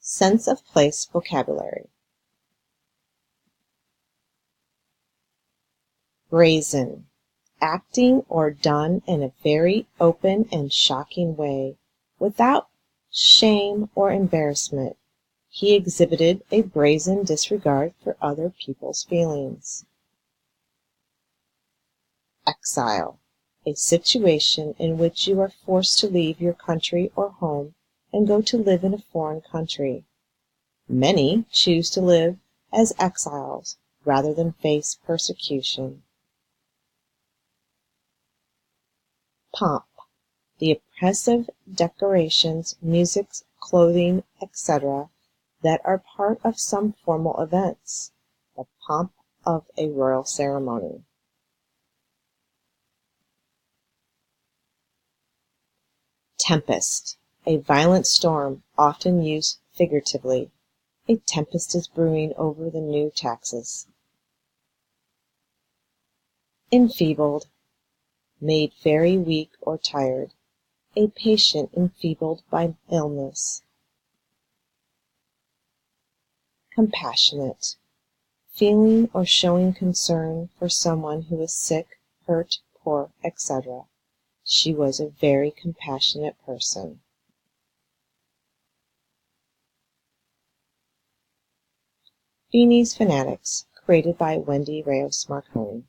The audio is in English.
Sense of place vocabulary. Brazen. Acting or done in a very open and shocking way, without shame or embarrassment. He exhibited a brazen disregard for other people's feelings. Exile. A situation in which you are forced to leave your country or home and go to live in a foreign country. Many choose to live as exiles rather than face persecution. Pomp. The oppressive decorations, music, clothing, etc. that are part of some formal events. The pomp of a royal ceremony. Tempest. A violent storm, often used figuratively. A tempest is brewing over the new taxes. Enfeebled. Made very weak or tired. A patient enfeebled by illness. Compassionate. Feeling or showing concern for someone who is sick, hurt, poor, etc. She was a very compassionate person. Viennese Fanatics, created by Raos-marconi.